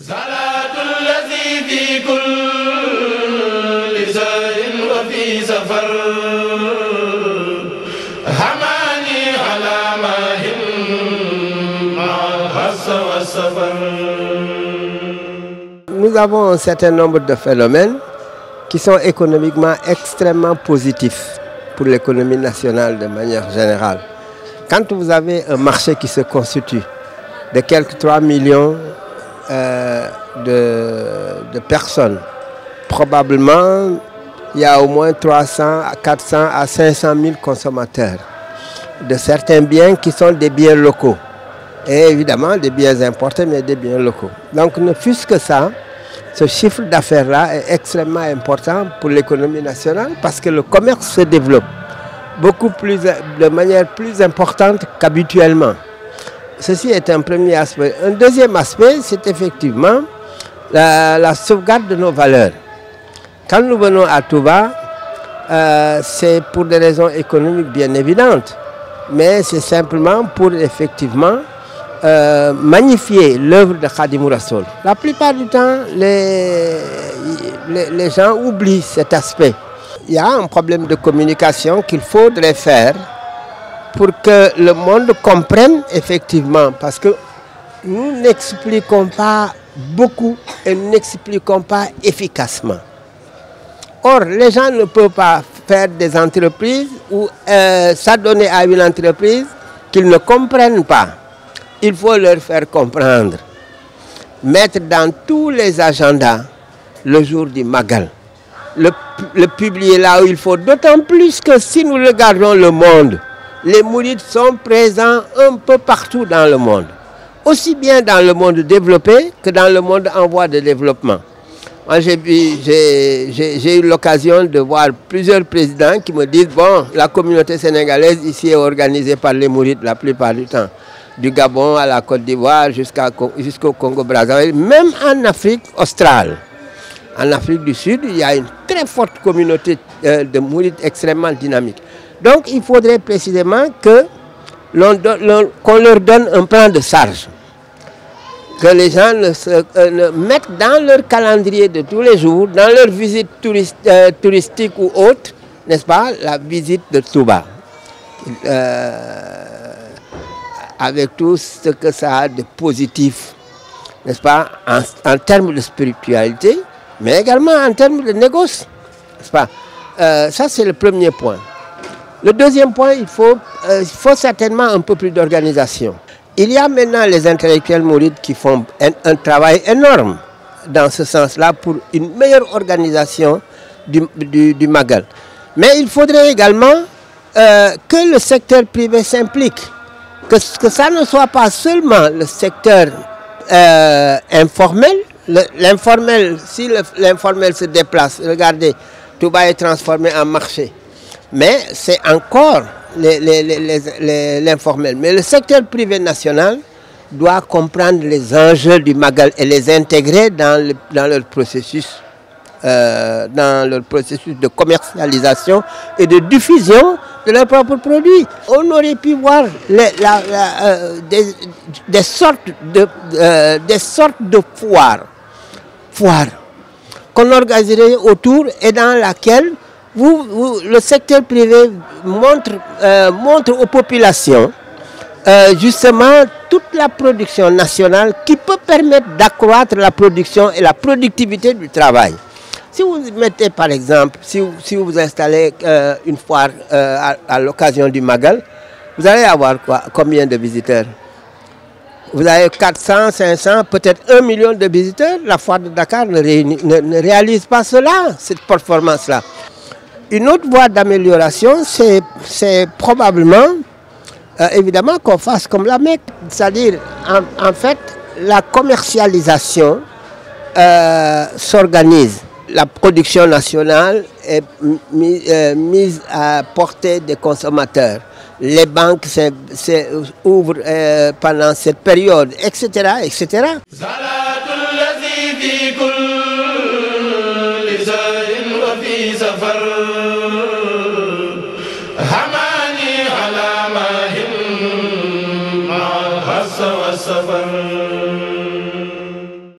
Nous avons un certain nombre de phénomènes qui sont économiquement extrêmement positifs pour l'économie nationale de manière générale. Quand vous avez un marché qui se constitue de quelques 3 millions de personnes, probablement il y a au moins 300 à 400 à 500 000 consommateurs de certains biens qui sont des biens locaux. Et évidemment des biens importés, mais des biens locaux. Donc ne fût-ce que ça, ce chiffre d'affaires-là est extrêmement important pour l'économie nationale parce que le commerce se développe de manière plus importante qu'habituellement. Ceci est un premier aspect. Un deuxième aspect, c'est effectivement la sauvegarde de nos valeurs. Quand nous venons à Touba, c'est pour des raisons économiques bien évidentes, mais c'est simplement pour effectivement magnifier l'œuvre de Khadimou Rassoul. La plupart du temps, les gens oublient cet aspect. Il y a un problème de communication qu'il faudrait faire pour que le monde comprenne effectivement, parce que nous n'expliquons pas beaucoup et nous n'expliquons pas efficacement. Or, les gens ne peuvent pas faire des entreprises ou s'adonner à une entreprise qu'ils ne comprennent pas. Il faut leur faire comprendre, mettre dans tous les agendas le jour du Magal, le publier là où il faut, d'autant plus que si nous regardons le monde, les mourides sont présents un peu partout dans le monde, aussi bien dans le monde développé que dans le monde en voie de développement. Moi, j'ai eu l'occasion de voir plusieurs présidents qui me disent, bon, la communauté sénégalaise ici est organisée par les mourides la plupart du temps. Du Gabon à la Côte d'Ivoire jusqu'au Congo-Brazzaville, même en Afrique australe. En Afrique du Sud, il y a une très forte communauté de mourides extrêmement dynamique. Donc il faudrait précisément qu'on leur donne un plan de charge. Que les gens ne mettent dans leur calendrier de tous les jours, dans leur visite touristique ou autre, n'est-ce pas, la visite de Touba. Avec tout ce que ça a de positif, n'est-ce pas, en termes de spiritualité, mais également en termes de négoce, n'est-ce pas. Ça, c'est le premier point. Le deuxième point, il faut certainement un peu plus d'organisation. Il y a maintenant les intellectuels mourides qui font un travail énorme dans ce sens-là pour une meilleure organisation du Magal. Mais il faudrait également que le secteur privé s'implique. Que ça ne soit pas seulement le secteur informel. L'informel, si l'informel se déplace, regardez, Touba est transformé en marché. Mais c'est encore l'informel. Mais le secteur privé national doit comprendre les enjeux du Magal et les intégrer dans leur processus de commercialisation et de diffusion de leurs propres produits. On aurait pu voir des sortes de foires qu'on organiserait autour et dans laquelle le secteur privé montre aux populations justement toute la production nationale qui peut permettre d'accroître la production et la productivité du travail. Si vous mettez par exemple, si vous installez une foire à l'occasion du Magal, vous allez avoir combien de visiteurs? Vous avez 400, 500, peut-être 1 million de visiteurs. La foire de Dakar ne réalise pas cela, cette performance-là. Une autre voie d'amélioration, c'est probablement, évidemment, qu'on fasse comme la Mecque. C'est-à-dire, en fait, la commercialisation s'organise. La production nationale est mise à portée des consommateurs. Les banques ouvrent pendant cette période, etc., etc.